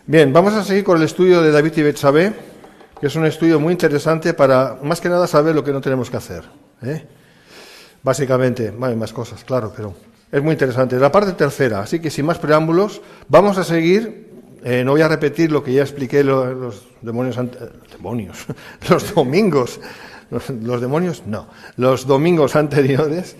Bien, vamos a seguir con el estudio de David y Betsabé, que es un estudio muy interesante para, más que nada, saber lo que no tenemos que hacer. Básicamente, hay más cosas, claro, pero es muy interesante. La parte tercera, así que sin más preámbulos, vamos a seguir. No voy a repetir lo que ya expliqué los domingos. Los demonios, no. Los domingos anteriores,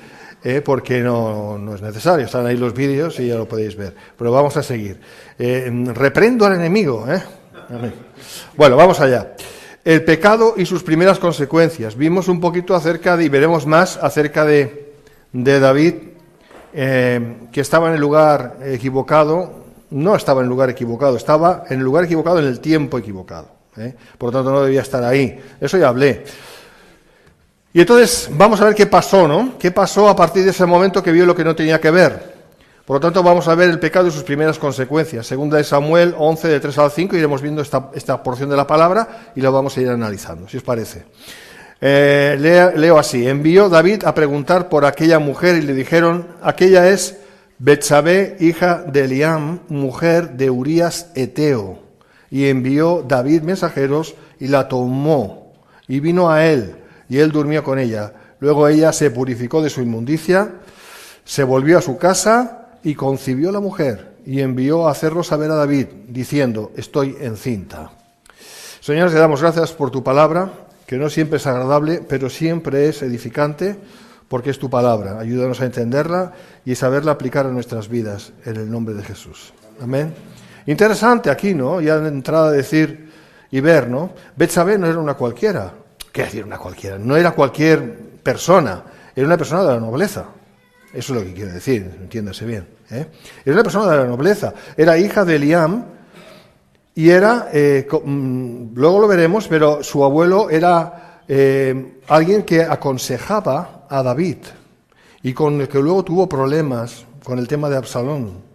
porque no es necesario. Están ahí los vídeos y ya lo podéis ver. Pero vamos a seguir. Reprendo al enemigo. Bueno, vamos allá. El pecado y sus primeras consecuencias. Vimos un poquito y veremos más acerca de David, que estaba en el lugar equivocado. No estaba en el lugar equivocado, estaba en el lugar equivocado en el tiempo equivocado. Por lo tanto, no debía estar ahí. Eso ya hablé. Y entonces, vamos a ver qué pasó, ¿no? ¿Qué pasó a partir de ese momento que vio lo que no tenía que ver? Por lo tanto, vamos a ver el pecado y sus primeras consecuencias. Segunda de Samuel 11, de 3 al 5, iremos viendo esta porción de la palabra y la vamos a ir analizando, si os parece. Leo así. Envió David a preguntar por aquella mujer y le dijeron, aquella es Betsabé, hija de Eliam, mujer de Urías Eteo. Y envió David mensajeros y la tomó y vino a él y él durmió con ella. Luego ella se purificó de su inmundicia, se volvió a su casa y concibió la mujer y envió a hacerlo saber a David, diciendo, estoy encinta. Señor, te damos gracias por tu palabra, que no siempre es agradable, pero siempre es edificante, porque es tu palabra. Ayúdanos a entenderla y saberla aplicar a nuestras vidas, en el nombre de Jesús. Amén. Interesante aquí, ¿no? Ya de entrada decir y ver, ¿no? Betsabé no era una cualquiera. ¿Qué decir una cualquiera? No era cualquier persona, era una persona de la nobleza. Eso es lo que quiere decir, entiéndase bien. Era una persona de la nobleza, era hija de Eliam y era, luego lo veremos, pero su abuelo era alguien que aconsejaba a David y con el que luego tuvo problemas con el tema de Absalón.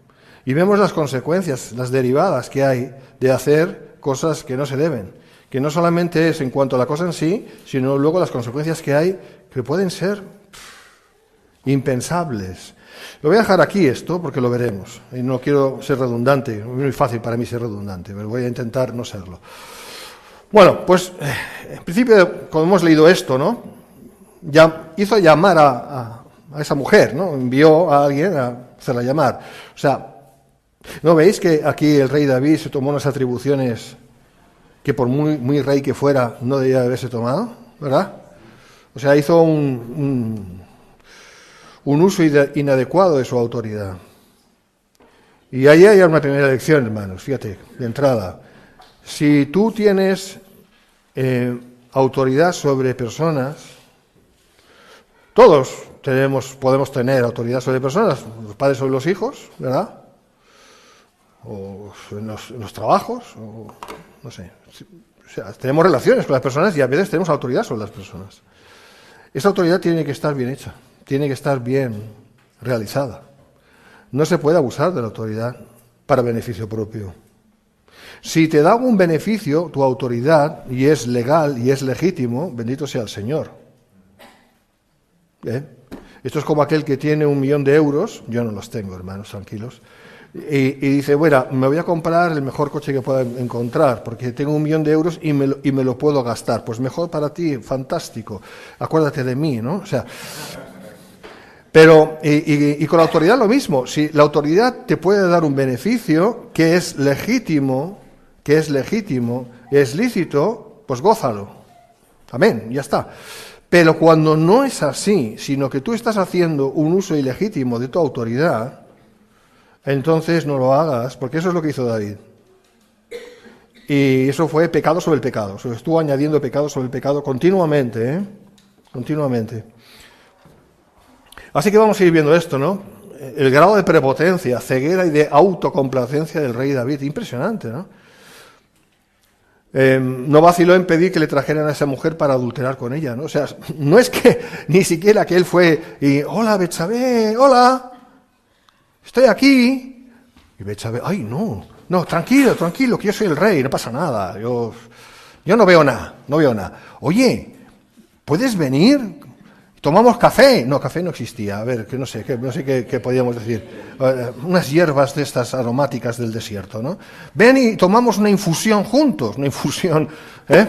Y vemos las consecuencias, las derivadas que hay de hacer cosas que no se deben. Que no solamente es en cuanto a la cosa en sí, sino luego las consecuencias que hay que pueden ser impensables. Lo voy a dejar aquí esto porque lo veremos. Y no quiero ser redundante, es muy fácil para mí ser redundante, pero voy a intentar no serlo. Bueno, pues en principio, como hemos leído esto, ¿no? Ya hizo llamar a esa mujer, ¿no? Envió a alguien a hacerla llamar. O sea, ¿no veis que aquí el rey David se tomó unas atribuciones que por muy rey que fuera no debía haberse tomado, ¿verdad? O sea, hizo un uso inadecuado de su autoridad. Y ahí hay una primera lección, hermanos, fíjate, de entrada. Si tú tienes autoridad sobre personas, todos podemos tener autoridad sobre personas, los padres sobre los hijos, ¿verdad? O en los trabajos, o no sé. O sea, tenemos relaciones con las personas y a veces tenemos autoridad sobre las personas. Esa autoridad tiene que estar bien hecha, tiene que estar bien realizada. No se puede abusar de la autoridad para beneficio propio. Si te da algún beneficio tu autoridad y es legal y es legítimo, bendito sea el Señor. Esto es como aquel que tiene 1.000.000 de euros, yo no los tengo, hermanos, tranquilos, y dice, bueno, me voy a comprar el mejor coche que pueda encontrar, porque tengo 1.000.000 de euros y me lo puedo gastar. Pues mejor para ti, fantástico, acuérdate de mí, ¿no? O sea, pero, y con la autoridad lo mismo, si la autoridad te puede dar un beneficio que es legítimo, es lícito, pues gózalo. Amén, ya está. Pero cuando no es así, sino que tú estás haciendo un uso ilegítimo de tu autoridad, entonces no lo hagas, porque eso es lo que hizo David. Y eso fue pecado sobre el pecado. Se estuvo añadiendo pecado sobre el pecado continuamente, continuamente. Así que vamos a ir viendo esto, ¿no? El grado de prepotencia, ceguera y de autocomplacencia del rey David. Impresionante, ¿no? No vaciló en pedir que le trajeran a esa mujer para adulterar con ella, ¿no? O sea, no es que ni siquiera que él fue y, hola, Betsabé, hola, estoy aquí. Y Betsabé, ay, no, tranquilo, que yo soy el rey, no pasa nada, yo no veo nada. Oye, ¿puedes venir? ¿Tomamos café? No, café no existía. A ver, que no sé qué podíamos decir. Unas hierbas de estas aromáticas del desierto, ¿no? Ven y tomamos una infusión juntos, una infusión, ¿eh?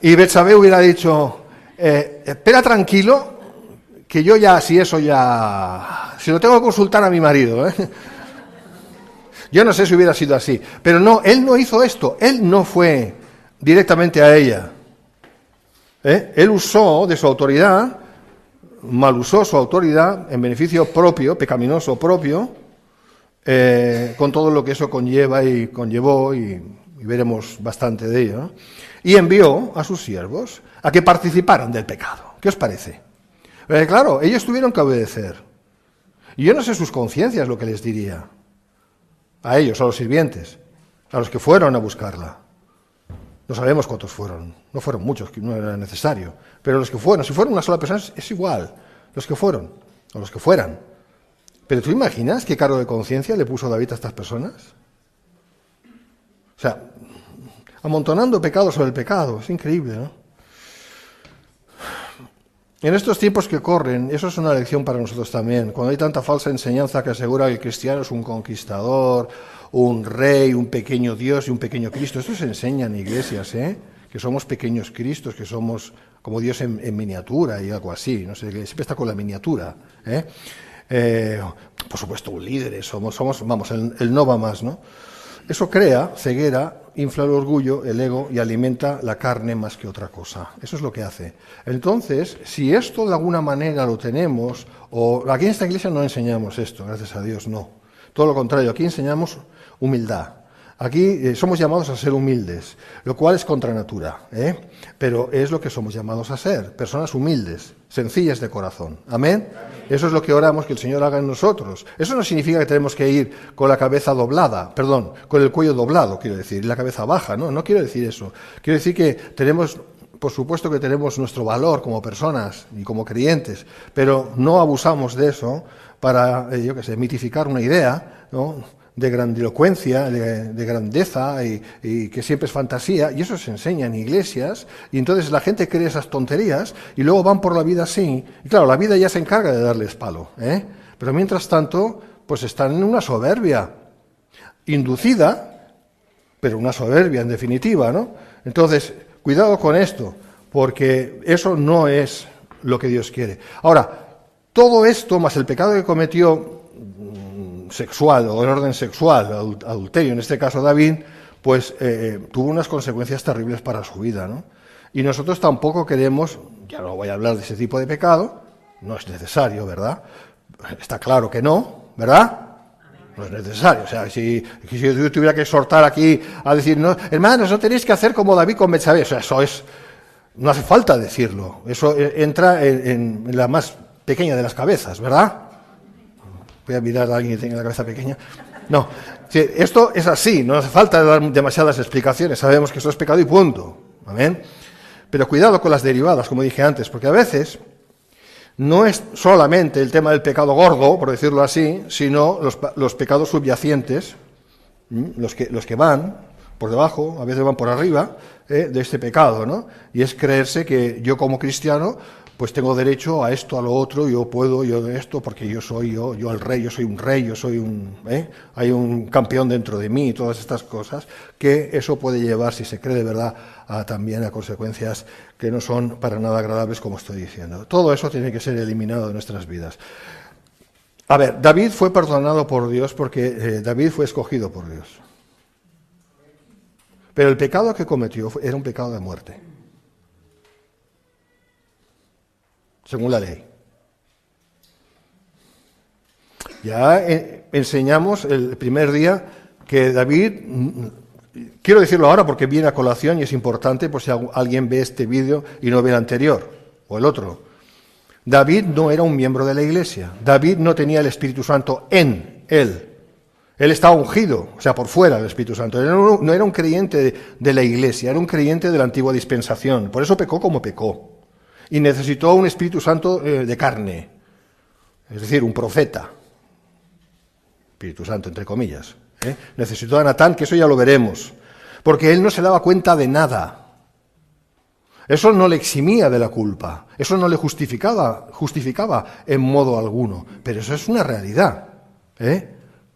Y Betsabé hubiera dicho, espera tranquilo, que yo ya, si lo tengo que consultar a mi marido, ¿eh? Yo no sé si hubiera sido así, pero no, él no hizo esto, él no fue directamente a ella. Él usó de su autoridad, mal usó su autoridad en beneficio propio, pecaminoso propio, con todo lo que eso conlleva y conllevó, y veremos bastante de ello, ¿no? Y envió a sus siervos a que participaran del pecado. ¿Qué os parece? Claro, ellos tuvieron que obedecer. Y yo no sé sus conciencias lo que les diría. A ellos, a los sirvientes, a los que fueron a buscarla. No sabemos cuántos fueron. No fueron muchos, que no era necesario. Pero los que fueron, si fueron una sola persona, es igual. Los que fueron, o los que fueran. Pero ¿tú imaginas qué cargo de conciencia le puso David a estas personas? O sea, amontonando pecado sobre el pecado. Es increíble, ¿no? En estos tiempos que corren, eso es una lección para nosotros también. Cuando hay tanta falsa enseñanza que asegura que el cristiano es un conquistador, un rey, un pequeño Dios y un pequeño Cristo. Esto se enseña en iglesias, que somos pequeños Cristos, que somos como Dios en miniatura y algo así. No sé, que siempre está con la miniatura. Por supuesto, líderes, somos vamos, el no va más, ¿no? Eso crea ceguera, infla el orgullo, el ego y alimenta la carne más que otra cosa. Eso es lo que hace. Entonces, si esto de alguna manera lo tenemos, o aquí en esta iglesia no enseñamos esto, gracias a Dios, no. Todo lo contrario, aquí enseñamos humildad. Aquí somos llamados a ser humildes, lo cual es contra natura, pero es lo que somos llamados a ser, personas humildes, sencillas de corazón. ¿Amén? Eso es lo que oramos que el Señor haga en nosotros. Eso no significa que tenemos que ir con la cabeza doblada, con el cuello doblado, quiero decir, y la cabeza baja, no quiero decir eso. Quiero decir que tenemos, por supuesto que tenemos nuestro valor como personas y como creyentes, pero no abusamos de eso para, mitificar una idea, ¿no?, de grandilocuencia, de grandeza y que siempre es fantasía, y eso se enseña en iglesias, y entonces la gente cree esas tonterías y luego van por la vida así, y claro, la vida ya se encarga de darles palo, pero mientras tanto, pues están en una soberbia inducida, pero una soberbia en definitiva, ¿no? Entonces, cuidado con esto, porque eso no es lo que Dios quiere. Ahora, todo esto, más el pecado que cometió sexual o en orden sexual, adulterio, en este caso David, pues tuvo unas consecuencias terribles para su vida, ¿no? Y nosotros tampoco queremos, ya no voy a hablar de ese tipo de pecado, no es necesario, ¿verdad? Está claro que no, ¿verdad? No es necesario. O sea, si yo tuviera que exhortar aquí a decir, no, hermanos, no tenéis que hacer como David con Betsabé, o sea, eso es, no hace falta decirlo, eso entra en la más pequeña de las cabezas, ¿verdad? Voy a mirar a alguien que tenga la cabeza pequeña. No, esto es así, no hace falta dar demasiadas explicaciones, sabemos que eso es pecado y punto. ¿Amén? Pero cuidado con las derivadas, como dije antes, porque a veces no es solamente el tema del pecado gordo, por decirlo así, sino los pecados subyacentes, los que van por debajo, a veces van por arriba, de este pecado, ¿no? Y es creerse que yo como cristiano pues tengo derecho a esto, a lo otro, yo puedo, yo de esto, porque yo soy yo el rey, yo soy un rey, yo soy hay un campeón dentro de mí, y todas estas cosas, que eso puede llevar, si se cree de verdad, también a consecuencias que no son para nada agradables, como estoy diciendo. Todo eso tiene que ser eliminado de nuestras vidas. A ver, David fue perdonado por Dios porque David fue escogido por Dios. Pero el pecado que cometió era un pecado de muerte, según la ley. Ya enseñamos el primer día que David, quiero decirlo ahora porque viene a colación y es importante por si alguien ve este vídeo y no ve el anterior o el otro. David no era un miembro de la iglesia, David no tenía el Espíritu Santo en él. Él estaba ungido, o sea, por fuera del Espíritu Santo. Él no era un creyente de la iglesia, era un creyente de la antigua dispensación. Por eso pecó como pecó. Y necesitó un Espíritu Santo de carne, es decir, un profeta. Espíritu Santo, entre comillas. Necesitó a Natán, que eso ya lo veremos. Porque él no se daba cuenta de nada. Eso no le eximía de la culpa, eso no le justificaba en modo alguno, pero eso es una realidad.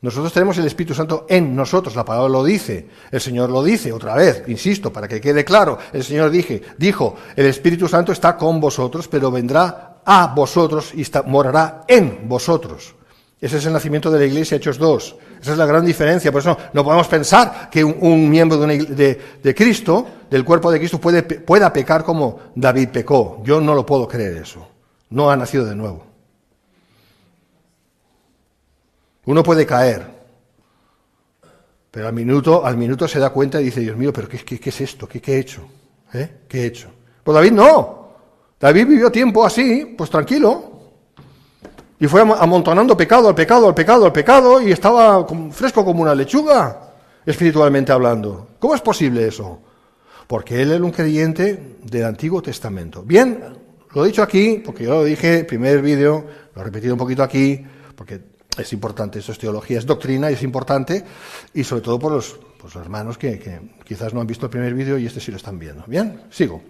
Nosotros tenemos el Espíritu Santo en nosotros, la palabra lo dice, el Señor lo dice, otra vez, insisto, para que quede claro, el Señor dijo, el Espíritu Santo está con vosotros, pero vendrá a vosotros y morará en vosotros. Ese es el nacimiento de la Iglesia, Hechos 2. Esa es la gran diferencia. Por eso no podemos pensar que un miembro de Cristo, del cuerpo de Cristo, pueda pecar como David pecó. Yo no lo puedo creer eso. No ha nacido de nuevo. Uno puede caer, pero al minuto se da cuenta y dice, Dios mío, ¿pero qué es esto? ¿Qué he hecho? ¿Qué he hecho? Pues David no. David vivió tiempo así, pues tranquilo. Y fue amontonando pecado al pecado, y estaba fresco como una lechuga, espiritualmente hablando. ¿Cómo es posible eso? Porque él era un creyente del Antiguo Testamento. Bien, lo he dicho aquí, porque yo lo dije, primer vídeo, lo he repetido un poquito aquí, porque es importante, esto es teología, es doctrina y es importante, y sobre todo por los hermanos que quizás no han visto el primer vídeo y este sí lo están viendo. Bien, sigo.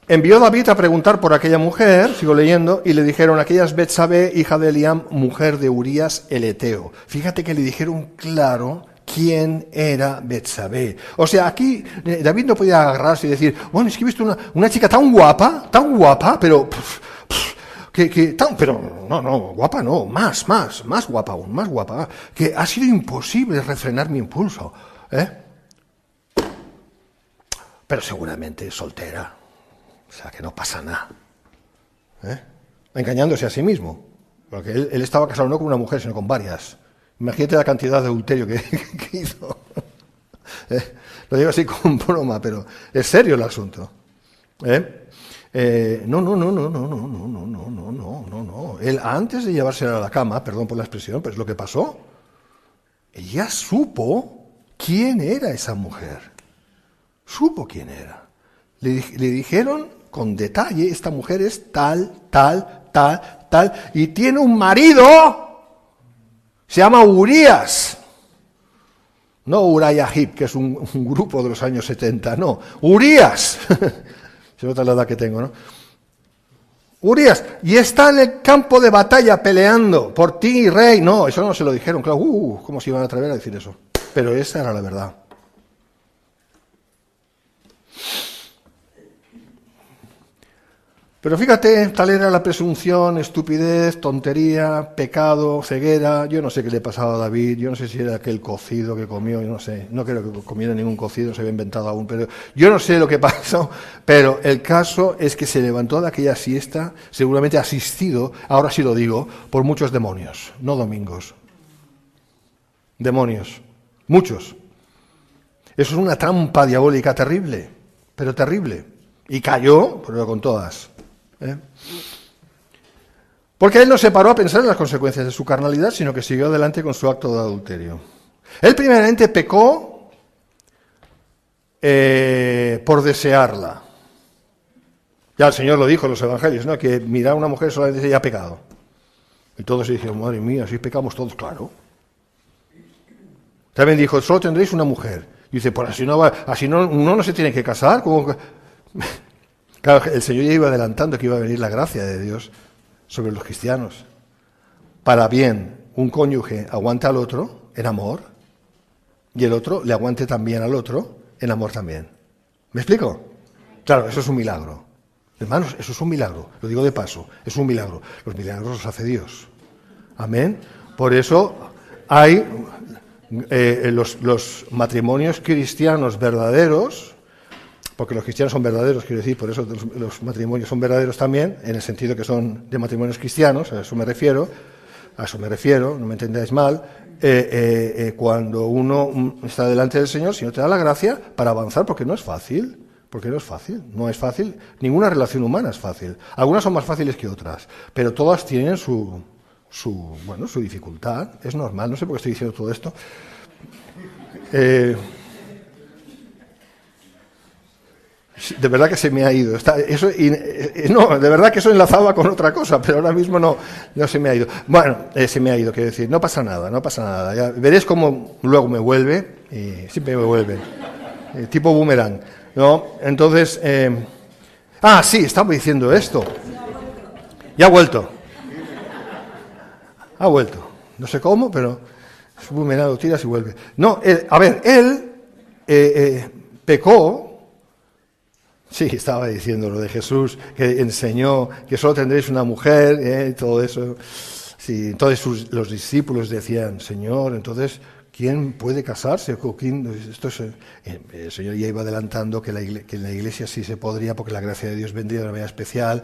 Envió David a preguntar por aquella mujer, sigo leyendo, y le dijeron, aquella es Betsabé, hija de Eliam, mujer de Urías el Eteo. Fíjate que le dijeron claro quién era Betsabé. O sea, aquí David no podía agarrarse y decir, bueno, es que he visto una chica tan guapa, pero... pero no, guapa no, más guapa aún, más guapa, que ha sido imposible refrenar mi impulso. Pero seguramente soltera. O sea, que no pasa nada. Engañándose a sí mismo. Porque él estaba casado no con una mujer, sino con varias. Imagínate la cantidad de adulterio que hizo. Lo digo así con broma, pero es serio el asunto. No. Él, antes de llevársela a la cama, perdón por la expresión, pero es lo que pasó, ella supo quién era esa mujer. Supo quién era. Le dijeron con detalle, esta mujer es tal, y tiene un marido, se llama Urías. No Uriah Heep, que es un grupo de los años 70, no, Urías. Se nota la edad que tengo, ¿no? Urías, y está en el campo de batalla peleando por ti, rey. No, eso no se lo dijeron, claro, ¿cómo se iban a atrever a decir eso? Pero esa era la verdad. Pero fíjate, tal era la presunción, estupidez, tontería, pecado, ceguera. Yo no sé qué le pasaba a David, yo no sé si era aquel cocido que comió, yo no sé, no creo que comiera ningún cocido, se había inventado aún, pero yo no sé lo que pasó, pero el caso es que se levantó de aquella siesta, seguramente asistido, ahora sí lo digo, por muchos demonios, no domingos. Demonios, muchos. Eso es una trampa diabólica terrible, pero terrible. Y cayó, pero con todas. Porque él no se paró a pensar en las consecuencias de su carnalidad, sino que siguió adelante con su acto de adulterio. Él primeramente pecó por desearla. Ya el Señor lo dijo en los evangelios, ¿no? Que mirar a una mujer solamente se ha pecado. Y todos se dijeron, madre mía, así pecamos todos, claro. También dijo, solo tendréis una mujer. Y dice, pues así uno no se tiene que casar. ¿Cómo? Claro, el Señor ya iba adelantando que iba a venir la gracia de Dios sobre los cristianos. Para bien, un cónyuge aguante al otro en amor y el otro le aguante también al otro en amor también. ¿Me explico? Claro, eso es un milagro. Hermanos, eso es un milagro. Lo digo de paso, es un milagro. Los milagros los hace Dios. Amén. Por eso hay los matrimonios cristianos verdaderos. Porque los cristianos son verdaderos, quiero decir, por eso los matrimonios son verdaderos también, en el sentido que son de matrimonios cristianos, a eso me refiero, no me entendáis mal, cuando uno está delante del Señor, si no te da la gracia para avanzar, porque no es fácil, no es fácil, ninguna relación humana es fácil, algunas son más fáciles que otras, pero todas tienen su dificultad, es normal, no sé por qué estoy diciendo todo esto. De verdad que se me ha ido. No, de verdad que eso enlazaba con otra cosa, pero ahora mismo no se me ha ido. Bueno, se me ha ido, quiero decir, no pasa nada. Ya veréis cómo luego me vuelve, y siempre me vuelve. tipo boomerang, ¿no? Entonces, sí, estaba diciendo esto. Ya ha vuelto. Ha vuelto. No sé cómo, pero es boomerang, lo tiras y vuelve. No, él pecó. Sí, estaba diciendo lo de Jesús, que enseñó que solo tendréis una mujer, todo eso. Sí, entonces los discípulos decían, Señor, entonces, ¿quién puede casarse? El Señor ya iba adelantando que en la iglesia sí se podría, porque la gracia de Dios vendría de una manera especial,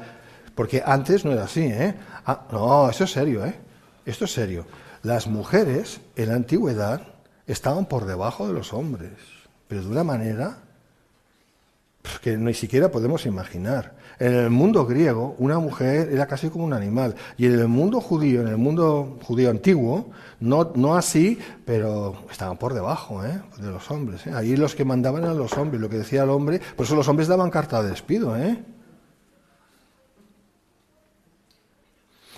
porque antes no era así, no, eso es serio, esto es serio. Las mujeres en la antigüedad estaban por debajo de los hombres, pero de una manera que ni siquiera podemos imaginar. En el mundo griego, una mujer era casi como un animal. Y en el mundo judío antiguo, no así, pero estaban por debajo de los hombres. Ahí los que mandaban eran los hombres. Lo que decía el hombre, por eso los hombres daban carta de despido.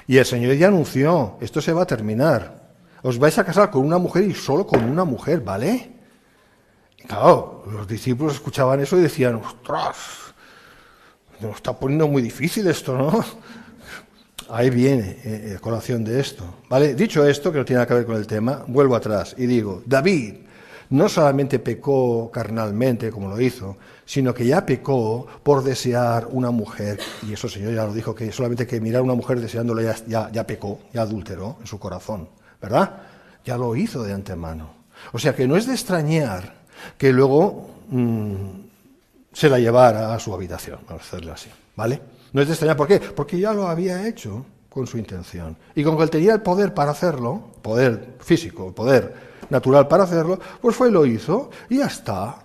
Y el Señor ya anunció, esto se va a terminar. Os vais a casar con una mujer y solo con una mujer, ¿vale? Claro, los discípulos escuchaban eso y decían, ¡ostras! Nos está poniendo muy difícil esto, ¿no? Ahí viene a colación de esto. ¿Vale? Dicho esto, que no tiene nada que ver con el tema, vuelvo atrás y digo, David no solamente pecó carnalmente, como lo hizo, sino que ya pecó por desear una mujer, y eso el Señor ya lo dijo, que solamente que mirar a una mujer deseándola ya pecó, ya adulteró en su corazón, ¿verdad? Ya lo hizo de antemano. O sea que no es de extrañar que luego se la llevara a su habitación, vamos a hacerlo así, ¿vale? No es de extrañar, ¿por qué? Porque ya lo había hecho con su intención. Y con que él tenía el poder para hacerlo, poder físico, poder natural para hacerlo, pues fue y lo hizo, y ya está.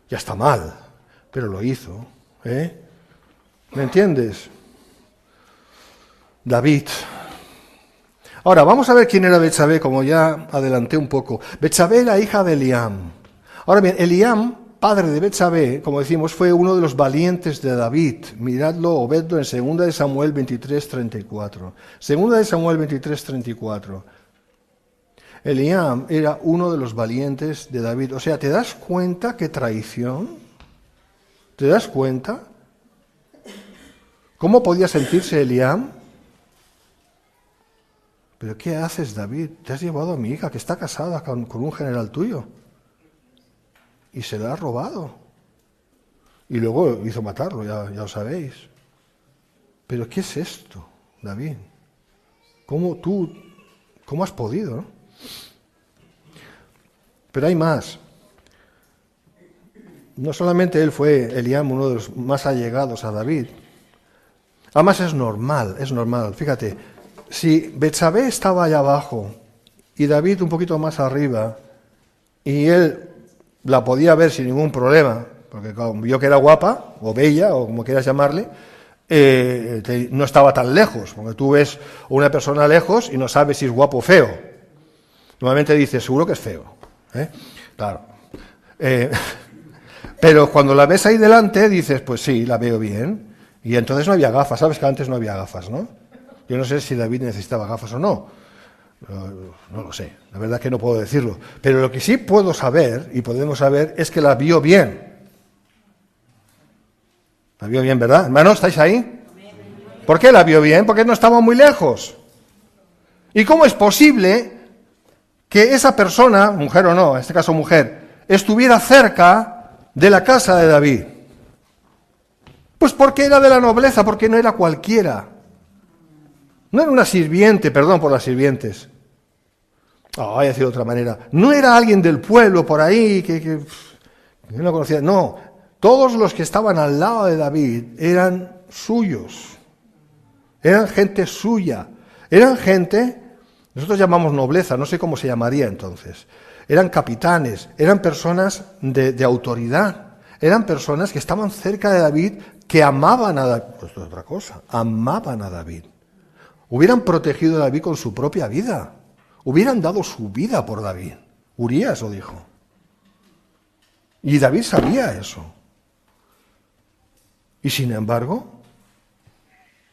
Ya está mal, pero lo hizo, ¿Me entiendes? David. Ahora, vamos a ver quién era Betsabé, como ya adelanté un poco. Betsabé era hija de Eliam. Ahora bien, Eliam, padre de Betsabé, como decimos, fue uno de los valientes de David. Miradlo o vedlo en 2 de Samuel 23:34. 2 de Samuel 23:34. Eliam era uno de los valientes de David. O sea, ¿te das cuenta qué traición? ¿Te das cuenta? ¿Cómo podía sentirse Eliam? ¿Pero qué haces, David? Te has llevado a mi hija, que está casada con un general tuyo. Y se la has robado. Y luego hizo matarlo, ya lo sabéis. ¿Pero qué es esto, David? ¿Cómo has podido, no? Pero hay más. No solamente Eliam, uno de los más allegados a David. Además es normal. Fíjate, si Betsabé estaba allá abajo y David un poquito más arriba, y él la podía ver sin ningún problema, porque vio que era guapa, o bella, o como quieras llamarle, no estaba tan lejos, porque tú ves a una persona lejos y no sabes si es guapo o feo. Normalmente dices, seguro que es feo. Claro. Pero cuando la ves ahí delante, dices, pues sí, la veo bien. Y entonces no había gafas, sabes que antes no había gafas, ¿no? Yo no sé si David necesitaba gafas o no. No lo sé, la verdad que no puedo decirlo. Pero lo que sí puedo saber, y podemos saber, es que la vio bien. La vio bien, ¿verdad? Hermanos, ¿estáis ahí? ¿Por qué la vio bien? Porque no estaba muy lejos. ¿Y cómo es posible que esa persona, mujer o no, en este caso mujer, estuviera cerca de la casa de David? Pues porque era de la nobleza, porque no era cualquiera. No era una sirviente, perdón por las sirvientes. Voy a decir de otra manera. No era alguien del pueblo por ahí que no conocía. No, todos los que estaban al lado de David eran suyos. Eran gente suya. Eran gente, nosotros llamamos nobleza, no sé cómo se llamaría entonces. Eran capitanes, eran personas de autoridad. Eran personas que estaban cerca de David, que amaban a David. Pues esto es otra cosa, amaban a David. Hubieran protegido a David con su propia vida. Hubieran dado su vida por David. Urías lo dijo. Y David sabía eso. Y sin embargo,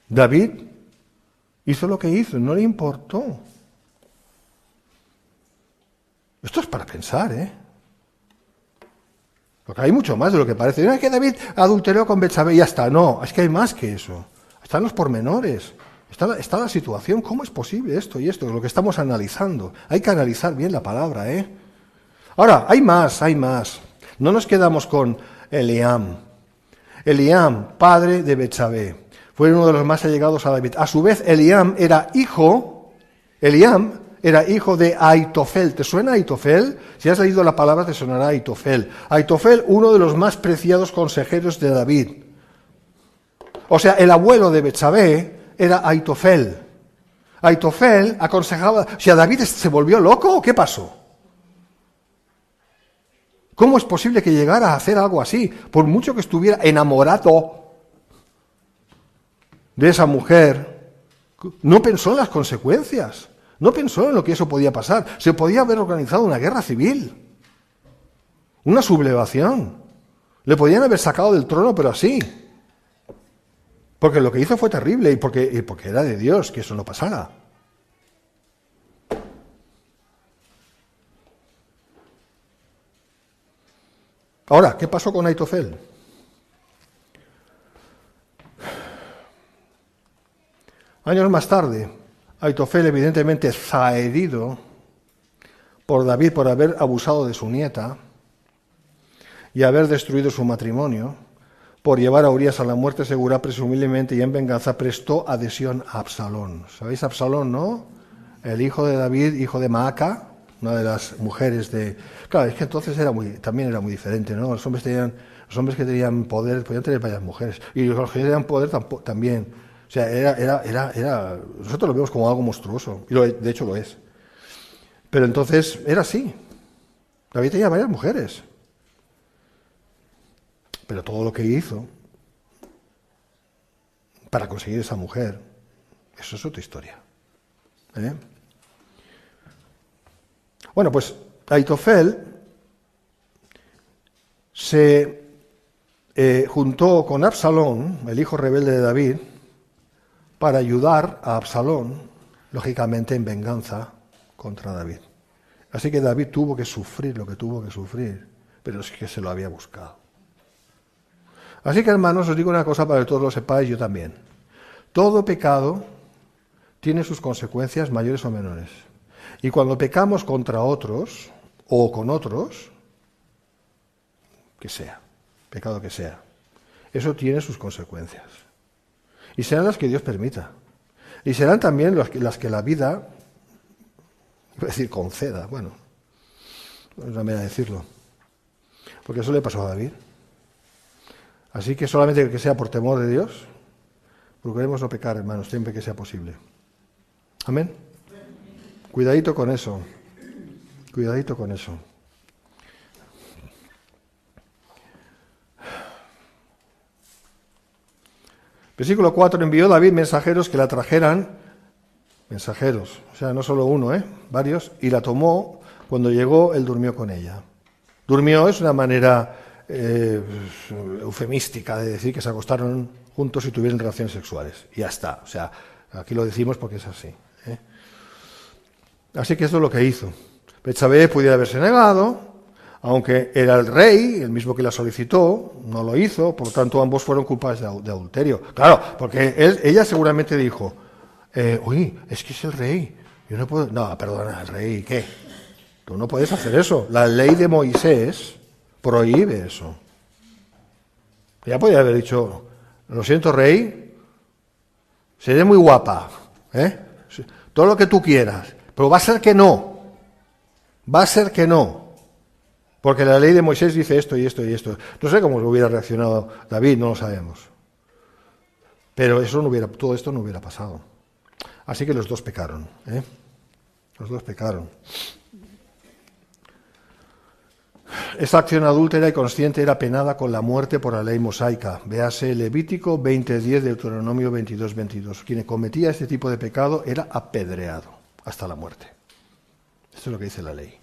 David hizo lo que hizo, no le importó. Esto es para pensar, Porque hay mucho más de lo que parece. No es que David adulteró con Betsabé y ya está. No, es que hay más que eso. Están los pormenores. Está la situación. ¿Cómo es posible esto y esto? Es lo que estamos analizando. Hay que analizar bien la palabra, ¿eh? Ahora, hay más, hay más. No nos quedamos con Eliam. Eliam, padre de Betsabé, fue uno de los más allegados a David. A su vez, Eliam era hijo de Aitofel. ¿Te suena Aitofel? Si has leído la palabra te sonará Aitofel. Aitofel, uno de los más preciados consejeros de David. O sea, el abuelo de Betsabé era Aitofel. Aitofel aconsejaba... O sea, ¿David se volvió loco o qué pasó? ¿Cómo es posible que llegara a hacer algo así? Por mucho que estuviera enamorado de esa mujer, no pensó en las consecuencias, no pensó en lo que eso podía pasar. Se podía haber organizado una guerra civil, una sublevación. Le podían haber sacado del trono, pero así. Porque lo que hizo fue terrible y porque era de Dios que eso no pasara. Ahora, ¿qué pasó con Aitofel? Años más tarde, Aitofel evidentemente zaherido por David por haber abusado de su nieta y haber destruido su matrimonio, por llevar a Urías a la muerte segura presumiblemente y en venganza, prestó adhesión a Absalón. ¿Sabéis Absalón, no? El hijo de David, hijo de Maaca, una de las mujeres de... Claro, es que entonces también era muy diferente, ¿no? Los hombres que tenían poder podían tener varias mujeres, y los que tenían poder también. O sea, nosotros lo vemos como algo monstruoso, y de hecho lo es. Pero entonces era así. David tenía varias mujeres. Pero todo lo que hizo para conseguir esa mujer, eso es otra historia. ¿Eh? Bueno, pues Aitofel se juntó con Absalón, el hijo rebelde de David, para ayudar a Absalón, lógicamente en venganza contra David. Así que David tuvo que sufrir lo que tuvo que sufrir, pero es que se lo había buscado. Así que, hermanos, os digo una cosa para que todos lo sepáis, yo también. Todo pecado tiene sus consecuencias mayores o menores. Y cuando pecamos contra otros, o con otros, que sea, pecado que sea, eso tiene sus consecuencias. Y serán las que Dios permita. Y serán también las que la vida, iba a decir conceda, bueno, no es una manera de decirlo, porque eso le pasó a David. Así que solamente que sea por temor de Dios, procuremos no pecar, hermanos, siempre que sea posible. Amén. Cuidadito con eso. Cuidadito con eso. Versículo 4. Envió David mensajeros que la trajeran, mensajeros, o sea, no solo uno, varios, y la tomó. Cuando llegó, él durmió con ella. Durmió es una manera eufemística de decir que se acostaron juntos y tuvieron relaciones sexuales. Y ya está. O sea, aquí lo decimos porque es así. Así que eso es lo que hizo. Betsabé pudiera haberse negado, aunque era el rey, el mismo que la solicitó, no lo hizo, por lo tanto ambos fueron culpables de adulterio. Claro, porque ella seguramente dijo, uy, es que es el rey, yo no puedo... No, perdona, el rey, ¿qué? Tú no puedes hacer eso. La ley de Moisés prohíbe eso. Ella podría haber dicho, lo siento, rey, seré muy guapa, todo lo que tú quieras, pero va a ser que no. Va a ser que no. Porque la ley de Moisés dice esto y esto y esto. No sé cómo hubiera reaccionado David, no lo sabemos. Pero todo esto no hubiera pasado. Así que los dos pecaron. Los dos pecaron. Esta acción adúltera y consciente era penada con la muerte por la ley mosaica. Véase Levítico 20:10, Deuteronomio 22:22. Quien cometía este tipo de pecado era apedreado hasta la muerte. Esto es lo que dice la ley.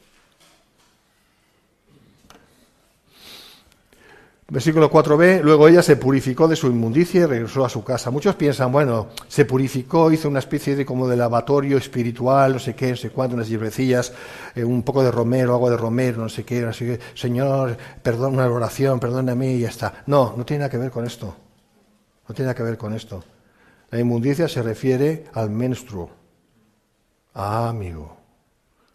Versículo 4b, luego ella se purificó de su inmundicia y regresó a su casa. Muchos piensan, bueno, se purificó, hizo una especie de como de lavatorio espiritual, no sé qué, no sé cuánto, unas hierbecillas, un poco de romero, agua de romero, no sé qué, Señor, perdona, una oración, perdóname y ya está. No, no tiene nada que ver con esto. No tiene nada que ver con esto. La inmundicia se refiere al menstruo. Ah, amigo.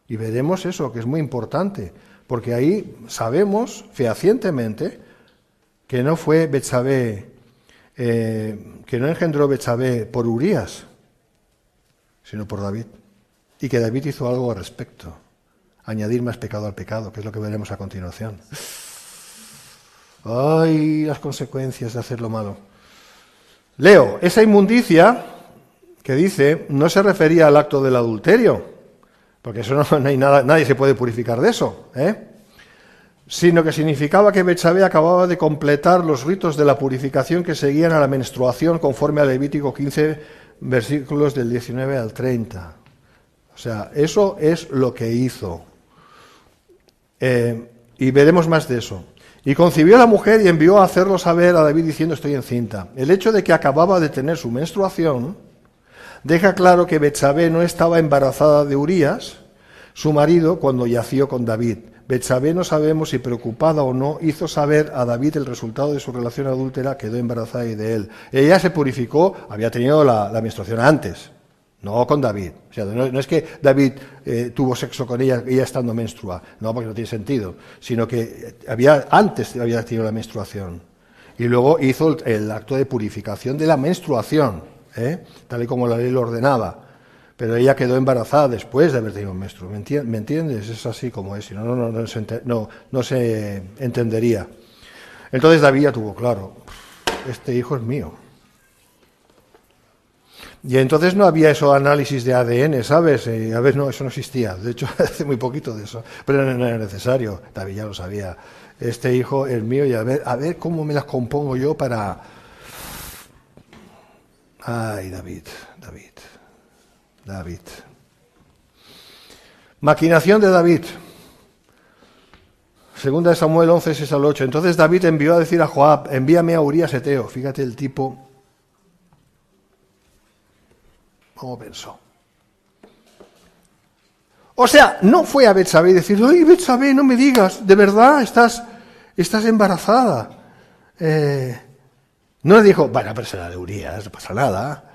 Y veremos eso, que es muy importante, porque ahí sabemos fehacientemente que no fue Betsabé, que no engendró Betsabé por Urías, sino por David. Y que David hizo algo al respecto, añadir más pecado al pecado, que es lo que veremos a continuación. ¡Ay, las consecuencias de hacer lo malo! Leo, esa inmundicia que dice no se refería al acto del adulterio, porque eso no hay nada, nadie se puede purificar de eso, sino que significaba que Betsabé acababa de completar los ritos de la purificación que seguían a la menstruación conforme a Levítico 15, versículos del 19 al 30. O sea, eso es lo que hizo. Y veremos más de eso. Y concibió a la mujer y envió a hacerlo saber a David diciendo: estoy encinta. El hecho de que acababa de tener su menstruación deja claro que Betsabé no estaba embarazada de Urías, su marido, cuando yació con David. Betsabé, no sabemos si preocupada o no, hizo saber a David el resultado de su relación adúltera, quedó embarazada y de él. Ella se purificó, había tenido la menstruación antes, no con David. O sea, no es que David tuvo sexo con ella estando menstrua, no, porque no tiene sentido, sino que antes había tenido la menstruación. Y luego hizo el acto de purificación de la menstruación, tal y como la ley lo ordenaba. Pero ella quedó embarazada después de haber tenido un menstruo. ¿Me entiendes? Es así como es, si no, no se entendería. Entonces David ya tuvo claro, este hijo es mío. Y entonces no había eso análisis de ADN, ¿sabes? A ver, no, eso no existía. De hecho, hace muy poquito de eso. Pero no era necesario. David ya lo sabía. Este hijo es mío y a ver cómo me las compongo yo para... Ay, David. Maquinación de David. Segunda de Samuel 11, 6 al 8. Entonces David envió a decir a Joab: envíame a Urías Eteo. Fíjate el tipo, ¿cómo pensó? O sea, no fue a Betsabé y decir: ¡ay, Betsabé, no me digas! ¿De verdad estás embarazada? No le dijo: bueno, pero será de Urías, no pasa nada.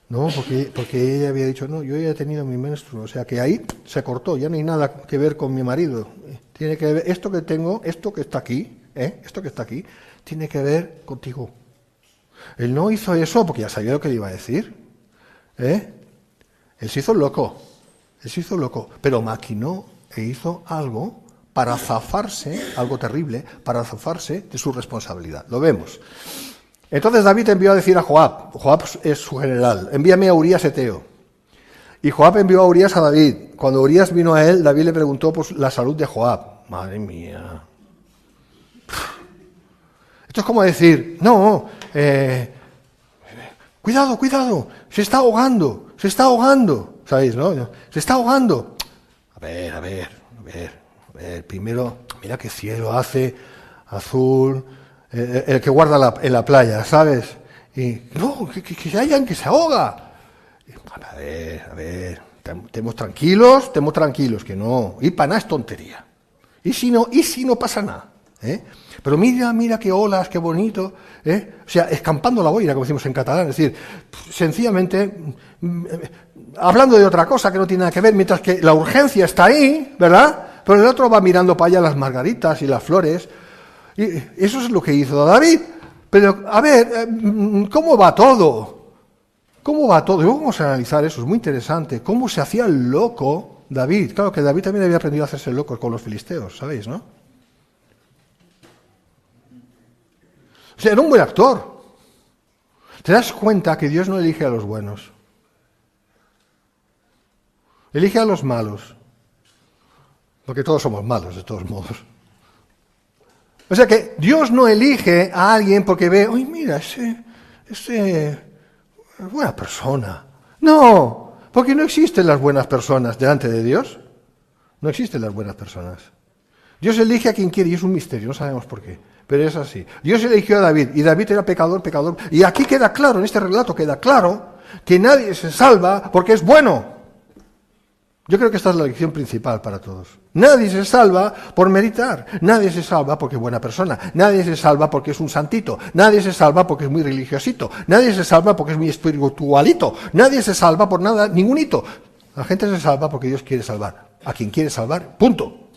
No, porque ella había dicho: no, yo ya he tenido mi menstruo, o sea que ahí se cortó, ya no hay nada que ver con mi marido. Tiene que ver, esto que tengo, esto que está aquí, tiene que ver contigo. Él no hizo eso porque ya sabía lo que le iba a decir. Él se hizo loco, pero maquinó e hizo algo para zafarse, algo terrible, para zafarse de su responsabilidad. Lo vemos. Entonces David envió a decir a Joab es su general: envíame a Urías Eteo. Y Joab envió a Urías a David. Cuando Urías vino a él, David le preguntó por la salud de Joab. Madre mía. Esto es como decir: no, cuidado, se está ahogando. ¿Sabéis, no? Se está ahogando. A ver. Primero, mira qué cielo hace, azul... el que guarda en la playa, ¿sabes? Y no, que hayan que se ahoga. A ver, estemos tranquilos, que no. Y para nada es tontería. Y si no pasa nada, Pero mira qué olas, qué bonito, O sea, escampando la boira, como decimos en catalán, es decir, sencillamente hablando de otra cosa que no tiene nada que ver, mientras que la urgencia está ahí, ¿verdad? Pero el otro va mirando para allá las margaritas y las flores. Y eso es lo que hizo David. Pero, a ver, ¿cómo va todo? Y vamos a analizar eso, es muy interesante. ¿Cómo se hacía el loco David? Claro que David también había aprendido a hacerse el loco con los filisteos, ¿sabéis, no? O sea, era un buen actor. ¿Te das cuenta que Dios no elige a los buenos? Elige a los malos. Porque todos somos malos, de todos modos. O sea que Dios no elige a alguien porque ve: ¡ay, mira, ese es buena persona! No, porque no existen las buenas personas delante de Dios. No existen las buenas personas. Dios elige a quien quiere y es un misterio, no sabemos por qué. pero es así. Dios eligió a David, y David era pecador, pecador. Y aquí queda claro, en este relato queda claro, que nadie se salva porque es bueno. Yo creo que esta es la lección principal para todos. Nadie se salva por meritar, nadie se salva porque es buena persona, nadie se salva porque es un santito, nadie se salva porque es muy religiosito, nadie se salva porque es muy espiritualito, nadie se salva por nada, ningún hito. La gente se salva porque Dios quiere salvar. A quien quiere salvar, punto.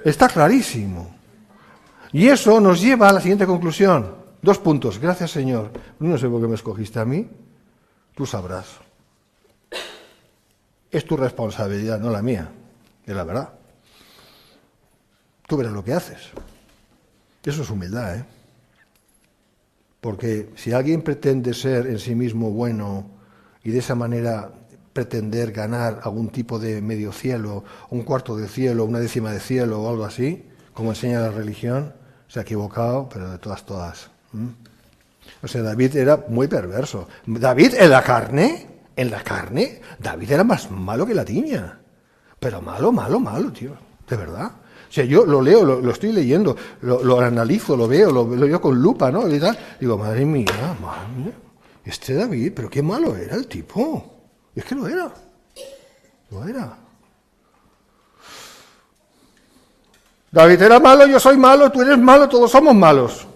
Está clarísimo. Y eso nos lleva a la siguiente conclusión. 2 puntos. Gracias, Señor. No sé por qué me escogiste a mí. Tú sabrás. Es tu responsabilidad, no la mía. Es la verdad. Tú verás lo que haces. Eso es humildad, ¿eh? Porque si alguien pretende ser en sí mismo bueno y de esa manera pretender ganar algún tipo de medio cielo, un cuarto de cielo, una décima de cielo o algo así, como enseña la religión, se ha equivocado, pero de todas. O sea, David era muy perverso. David en la carne, David era más malo que la tiña. Pero malo, tío, de verdad. O sea, yo lo leo, lo estoy leyendo, lo analizo, lo veo con lupa, ¿no? Y tal. Digo, madre mía, este David, pero qué malo era el tipo. Y es que lo era. David era malo, yo soy malo, tú eres malo, todos somos malos.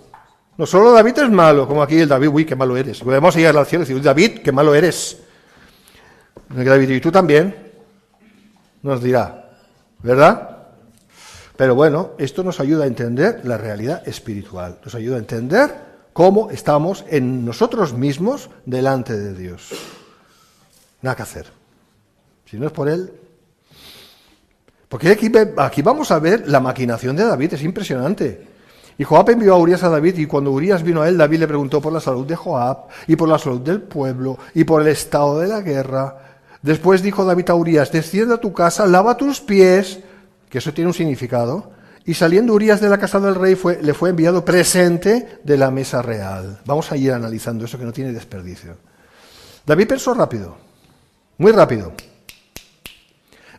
No solo David es malo, como aquí el David, uy, qué malo eres. Podemos llegar al cielo y decir, David, qué malo eres. David, y tú también, nos dirá, ¿verdad? Pero bueno, esto nos ayuda a entender la realidad espiritual, nos ayuda a entender cómo estamos en nosotros mismos delante de Dios. Nada que hacer. Si no es por Él. Porque aquí vamos a ver la maquinación de David, es impresionante. Y Joab envió a Urías a David, y cuando Urías vino a él, David le preguntó por la salud de Joab, y por la salud del pueblo, y por el estado de la guerra. Después dijo David a Urías, desciende a tu casa, lava tus pies, que eso tiene un significado, y saliendo Urías de la casa del rey, le fue enviado presente de la mesa real. Vamos a ir analizando eso que no tiene desperdicio. David pensó rápido, muy rápido.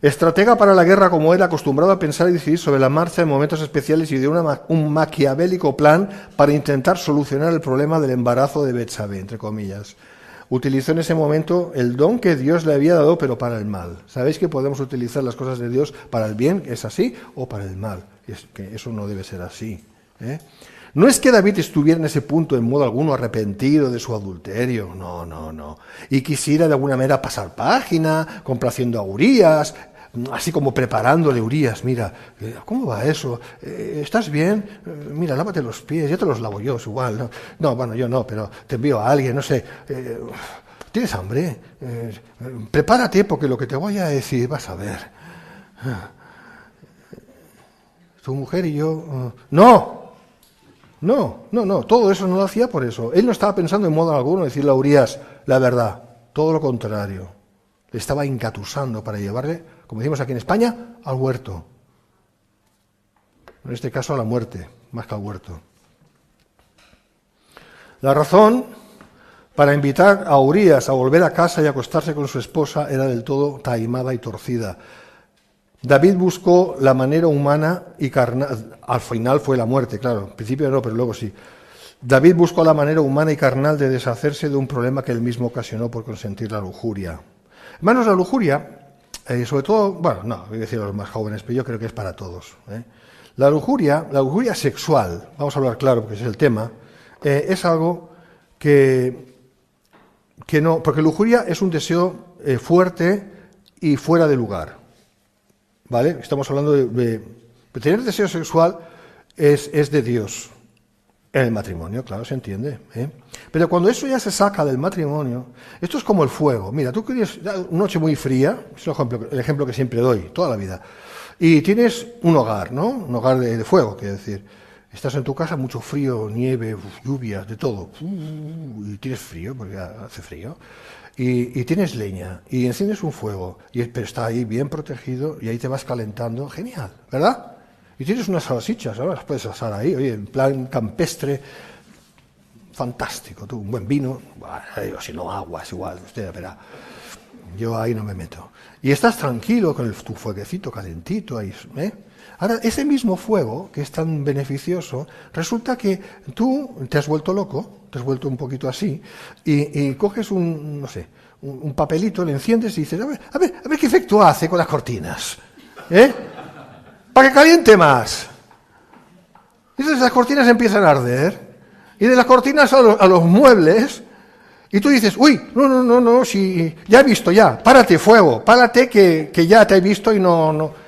Estratega para la guerra como era, acostumbrado a pensar y decidir sobre la marcha en momentos especiales y de un maquiavélico plan para intentar solucionar el problema del embarazo de Betsabé, entre comillas. Utilizó en ese momento el don que Dios le había dado, pero para el mal. ¿Sabéis que podemos utilizar las cosas de Dios para el bien, es así, o para el mal? Es que eso no debe ser así, ¿eh? No es que David estuviera en ese punto en modo alguno arrepentido de su adulterio, no. Y quisiera de alguna manera pasar página, complaciendo a Urías, así como preparándole Urías, mira, ¿cómo va eso? ¿Estás bien? Mira, lávate los pies, ya te los lavo yo, es igual. No, bueno, yo no, pero te envío a alguien, no sé. ¿Tienes hambre? Prepárate porque lo que te voy a decir vas a ver. Tu mujer y yo... No, todo eso no lo hacía por eso. Él no estaba pensando en modo alguno decirle a Urías la verdad, todo lo contrario. Le estaba engatusando para llevarle, como decimos aquí en España, al huerto. En este caso a la muerte, más que al huerto. La razón para invitar a Urías a volver a casa y acostarse con su esposa era del todo taimada y torcida. David buscó la manera humana y carnal, al final fue la muerte, claro, al principio no, pero luego sí. David buscó la manera humana y carnal de deshacerse de un problema que él mismo ocasionó por consentir la lujuria. Hermanos, la lujuria, sobre todo, bueno, no, voy a decir a los más jóvenes, pero yo creo que es para todos. La lujuria sexual, vamos a hablar claro porque ese es el tema, es algo que no, porque lujuria es un deseo fuerte y fuera de lugar. ¿Vale? Estamos hablando de tener deseo sexual es de Dios. En el matrimonio, claro, se entiende. Pero cuando eso ya se saca del matrimonio, esto es como el fuego. Mira, tú quieres una noche muy fría, es el ejemplo que siempre doy, toda la vida, y tienes un hogar, ¿no? Un hogar de fuego, quiero decir. Estás en tu casa, mucho frío, nieve, lluvias, de todo. Y tienes frío, porque hace frío. Y tienes leña, y enciendes un fuego, pero está ahí bien protegido, y ahí te vas calentando. Genial, ¿verdad? Y tienes unas salsichas, ahora las puedes asar ahí, oye, en plan campestre, fantástico. Tú, un buen vino, bueno, si no agua, es igual, usted verá. Yo ahí no me meto. Y estás tranquilo con tu fueguecito calentito ahí, ¿eh? Ahora, ese mismo fuego, que es tan beneficioso, resulta que tú te has vuelto loco, te has vuelto un poquito así, y coges un papelito, le enciendes y dices, a ver qué efecto hace con las cortinas, para que caliente más. Y entonces las cortinas empiezan a arder, y de las cortinas a los muebles, y tú dices, uy, no, si ya he visto ya, párate fuego, párate que ya te he visto y no,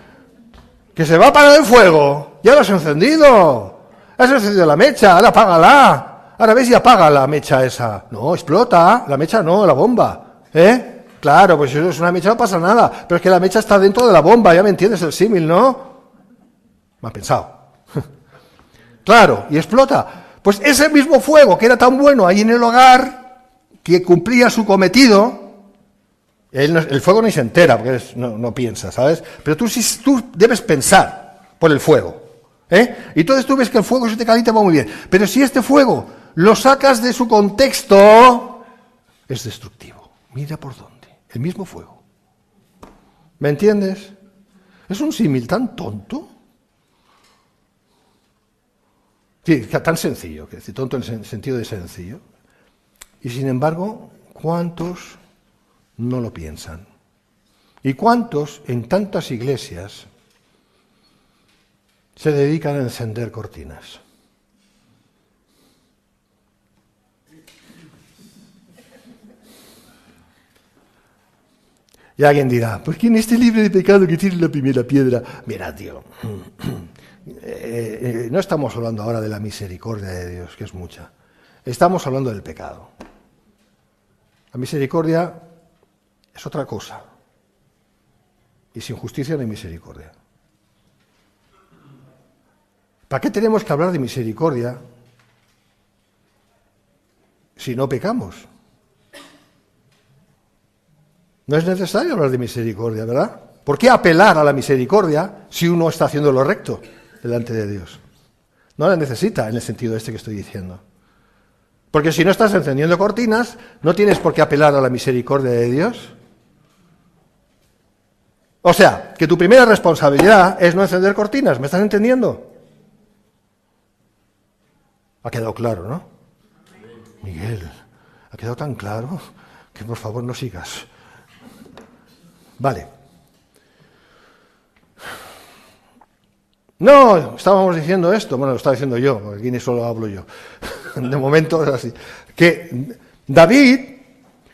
que se va a parar el fuego, ya lo has encendido la mecha, ahora apágala, ahora ves y apaga la mecha esa, no, explota, la mecha no, la bomba, claro, pues si es una mecha no pasa nada, pero es que la mecha está dentro de la bomba, ya me entiendes el símil, ¿no? Me ha pensado. Claro, y explota. Pues ese mismo fuego que era tan bueno ahí en el hogar, que cumplía su cometido, el fuego ni se entera, porque no piensa, ¿sabes? Pero tú debes pensar por el fuego, Y entonces tú ves que el fuego se te calienta muy bien. Pero si este fuego lo sacas de su contexto, es destructivo. Mira por dónde, el mismo fuego. ¿Me entiendes? Es un símil tan tonto. Sí, tan sencillo, que decir, tonto en el sentido de sencillo. Y sin embargo, ¿cuántos no lo piensan? ¿Y cuántos en tantas iglesias se dedican a encender cortinas? Y alguien dirá, ¿por qué en este libre de pecado que tiene la primera piedra? Mira, tío, no estamos hablando ahora de la misericordia de Dios, que es mucha. Estamos hablando del pecado. La misericordia es otra cosa. Y sin justicia no hay misericordia. ¿Para qué tenemos que hablar de misericordia si no pecamos? No es necesario hablar de misericordia, ¿verdad? ¿Por qué apelar a la misericordia si uno está haciendo lo recto delante de Dios? No la necesita en el sentido este que estoy diciendo. Porque si no estás encendiendo cortinas, no tienes por qué apelar a la misericordia de Dios. O sea, que tu primera responsabilidad es no encender cortinas, ¿me estás entendiendo? Ha quedado claro, ¿no? Miguel, ha quedado tan claro que por favor no sigas. Vale. No, estábamos diciendo esto, bueno, lo estaba diciendo yo, porque aquí ni solo hablo yo. De momento es así. Que David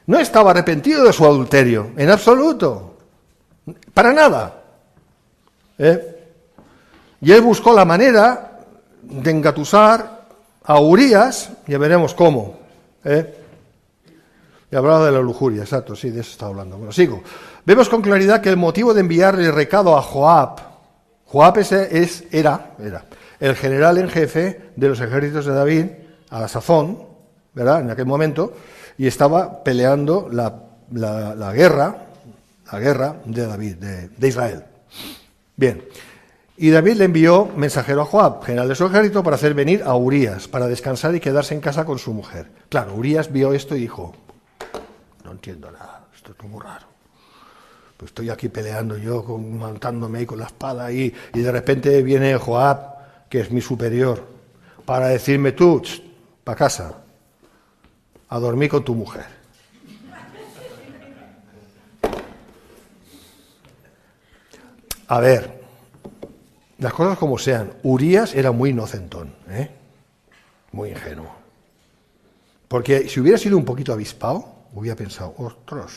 no estaba arrepentido de su adulterio, en absoluto. Para nada. Y él buscó la manera de engatusar a Urías, ya veremos cómo. Y hablaba de la lujuria, exacto, sí, de eso estaba hablando. Bueno, sigo. Vemos con claridad que el motivo de enviarle el recado a Joab era el general en jefe de los ejércitos de David, a la sazón, ¿verdad?, en aquel momento, y estaba peleando la guerra de David, de Israel. Bien, y David le envió mensajero a Joab, general de su ejército, para hacer venir a Urías, para descansar y quedarse en casa con su mujer. Claro, Urías vio esto y dijo, no entiendo nada, esto es muy raro. Pues estoy aquí peleando yo, montándome ahí con la espada ahí, y de repente viene Joab, que es mi superior, para decirme tú, para casa, a dormir con tu mujer. A ver, las cosas como sean, Urías era muy inocentón, muy ingenuo. Porque si hubiera sido un poquito avispado, hubiera pensado, ostras,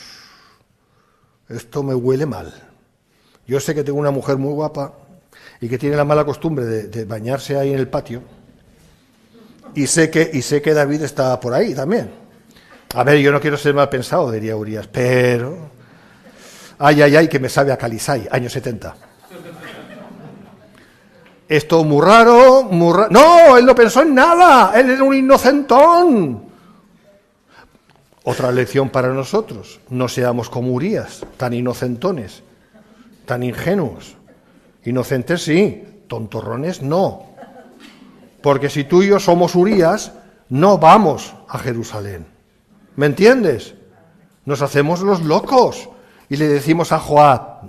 esto me huele mal. Yo sé que tengo una mujer muy guapa y que tiene la mala costumbre de bañarse ahí en el patio. Y sé que David está por ahí también. A ver, yo no quiero ser mal pensado, diría Urías, pero... Ay, que me sabe a Calisay, años 70. Esto muy raro, No, él no pensó en nada, él era un inocentón. Otra lección para nosotros, no seamos como Urías, tan inocentones, tan ingenuos. Inocentes sí, tontorrones no. Porque si tú y yo somos Urías, no vamos a Jerusalén. ¿Me entiendes? Nos hacemos los locos y le decimos a Joab,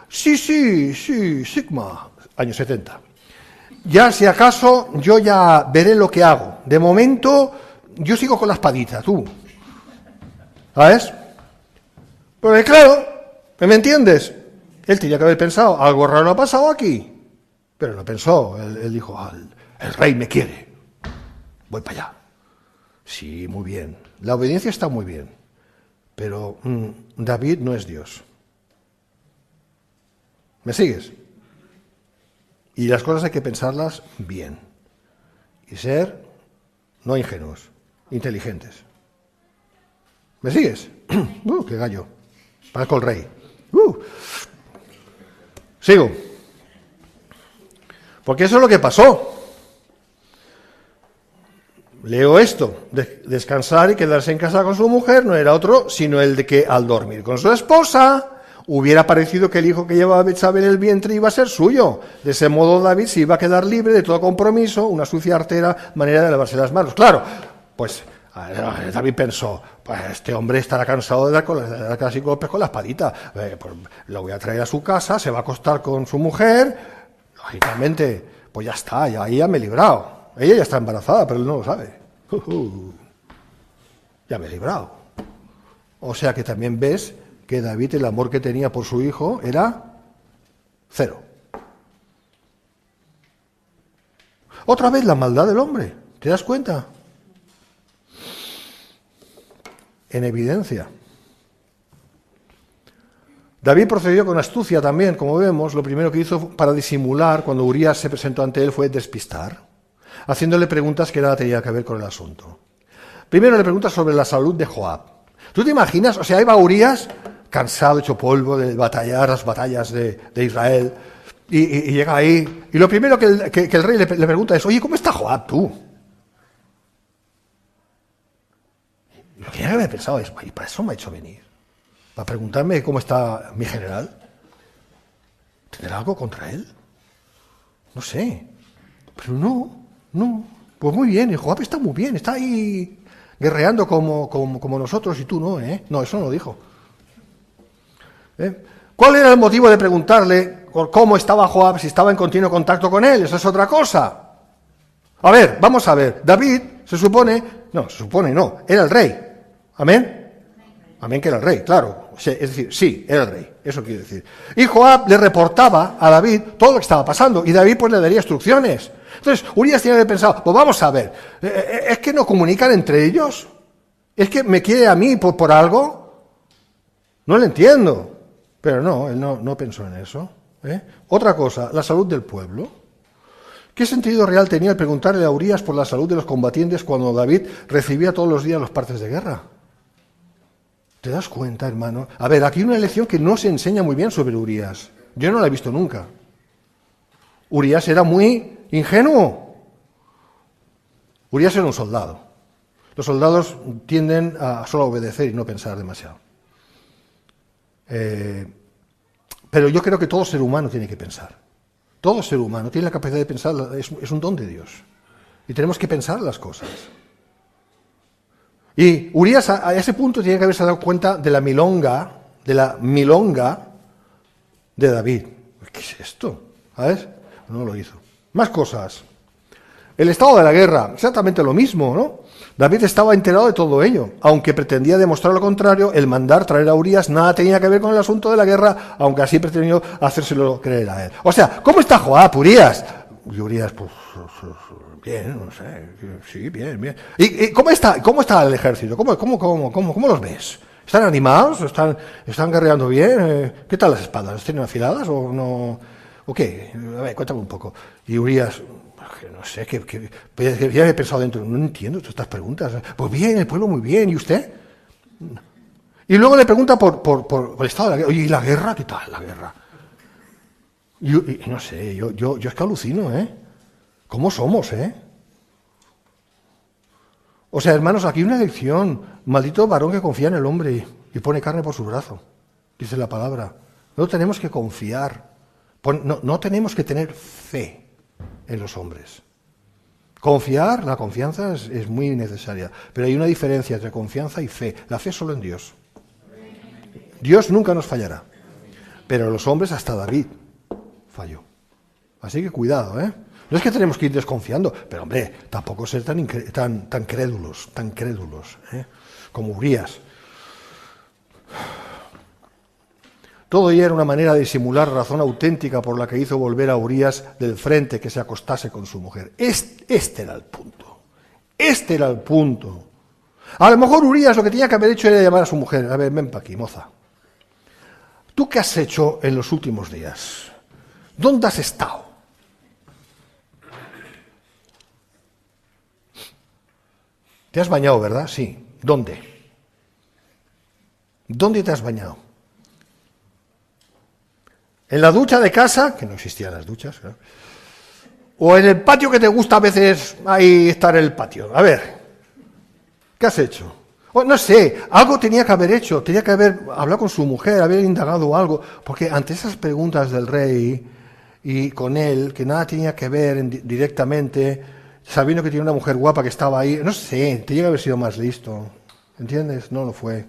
sí, Sigma, años 70. Ya si acaso yo ya veré lo que hago. De momento yo sigo con la espadita, tú. ¿Sabes? Porque claro, ¿me entiendes? Él tenía que haber pensado, algo raro ha pasado aquí. Pero no pensó, él dijo, el rey me quiere, voy para allá. Sí, muy bien, la obediencia está muy bien, pero David no es Dios. ¿Me sigues? Y las cosas hay que pensarlas bien. Y ser, no ingenuos, inteligentes. ¿Me sigues? ¡Qué gallo! Parezco el rey. Sigo. Porque eso es lo que pasó. Leo esto. Descansar y quedarse en casa con su mujer no era otro, sino el de que al dormir con su esposa hubiera parecido que el hijo que llevaba Betsabé en el vientre iba a ser suyo. De ese modo David se iba a quedar libre de todo compromiso, una sucia artera manera de lavarse las manos. Claro, pues David pensó, pues este hombre estará cansado de dar casi golpes con la espadita. Pues lo voy a traer a su casa, se va a acostar con su mujer. Lógicamente, pues ya está, ya me he librado. Ella ya está embarazada, pero él no lo sabe. Ya me he librado. O sea que también ves que David, el amor que tenía por su hijo, era 0. Otra vez la maldad del hombre, ¿te das cuenta? En evidencia. David procedió con astucia también, como vemos. Lo primero que hizo para disimular cuando Urías se presentó ante él fue despistar, haciéndole preguntas que nada tenían que ver con el asunto. Primero le pregunta sobre la salud de Joab. ¿Tú te imaginas? O sea, ahí va Urías, cansado, hecho polvo de batallar las batallas de Israel, y llega ahí, y lo primero que el rey le pregunta es, oye, ¿cómo está Joab tú? Lo que ya había pensado es, ¿y para eso me ha hecho venir? ¿Para preguntarme cómo está mi general? ¿Tendrá algo contra él? No sé. Pero no. Pues muy bien, y Joab está muy bien, está ahí guerreando como nosotros y tú no, ¿eh? No, eso no lo dijo. ¿Cuál era el motivo de preguntarle cómo estaba Joab, si estaba en continuo contacto con él? Eso es otra cosa. A ver, vamos a ver. David, se supone, era el rey. ¿Amén? Amén que era el rey, claro. Es decir, sí, era el rey. Eso quiere decir. Y Joab le reportaba a David todo lo que estaba pasando. Y David pues le daría instrucciones. Entonces, Urías tiene que haber pensado, pues vamos a ver, ¿es que no comunican entre ellos? ¿Es que me quiere a mí por algo? No lo entiendo. Pero no, él no pensó en eso. Otra cosa, la salud del pueblo. ¿Qué sentido real tenía el preguntarle a Urías por la salud de los combatientes cuando David recibía todos los días los partes de guerra? ¿Te das cuenta, hermano? A ver, aquí hay una lección que no se enseña muy bien sobre Urías. Yo no la he visto nunca. Urías era muy ingenuo. Urías era un soldado. Los soldados tienden a solo obedecer y no pensar demasiado. Pero yo creo que todo ser humano tiene que pensar. Todo ser humano tiene la capacidad de pensar, es un don de Dios. Y tenemos que pensar las cosas. Y Urías a ese punto tiene que haberse dado cuenta de la milonga de David. ¿Qué es esto? ¿Sabes? No lo hizo. Más cosas. El estado de la guerra, exactamente lo mismo, ¿no? David estaba enterado de todo ello. Aunque pretendía demostrar lo contrario, el mandar traer a Urías nada tenía que ver con el asunto de la guerra, aunque así pretendió hacérselo creer a él. O sea, ¿cómo está Joab, Urías? Y Urías, pues, bien, no sé, sí, bien. ¿Y cómo está el ejército? ¿Cómo los ves? ¿Están animados? ¿Están guerreando bien? ¿Qué tal las espadas? ¿Las tienen afiladas o no? ¿O qué? A ver, cuéntame un poco. Y Urías, no sé, ya he pensado dentro, no entiendo todas estas preguntas. Pues bien, el pueblo muy bien, ¿y usted? Y luego le pregunta por el estado de la guerra. Oye, ¿y la guerra? ¿Qué tal la guerra? Y no sé, yo es que alucino, ¿Cómo somos, O sea, hermanos, aquí hay una lección. Maldito varón que confía en el hombre y pone carne por su brazo, dice la palabra. No tenemos que confiar. No tenemos que tener fe en los hombres. La confianza es muy necesaria, pero hay una diferencia entre confianza y fe. La fe solo en Dios. Dios nunca nos fallará, pero los hombres, hasta David, falló. Así que cuidado, ¿eh? No es que tenemos que ir desconfiando, pero hombre, tampoco ser tan crédulos, ¿eh? Como Urías. Todo ello era una manera de disimular razón auténtica por la que hizo volver a Urías del frente que se acostase con su mujer. Este era el punto. Este era el punto. A lo mejor Urías lo que tenía que haber hecho era llamar a su mujer. A ver, ven para aquí, moza. ¿Tú qué has hecho en los últimos días? ¿Dónde has estado? ¿Te has bañado, verdad? Sí. ¿Dónde? ¿Dónde te has bañado? ¿En la ducha de casa? Que no existían las duchas, ¿no? ¿O en el patio que te gusta a veces ahí estar en el patio? A ver, ¿qué has hecho? Oh, no sé, algo tenía que haber hecho, tenía que haber hablado con su mujer, haber indagado algo, porque ante esas preguntas del rey y con él, que nada tenía que ver directamente, sabiendo que tiene una mujer guapa que estaba ahí, no sé, tenía que haber sido más listo, ¿entiendes? No lo fue,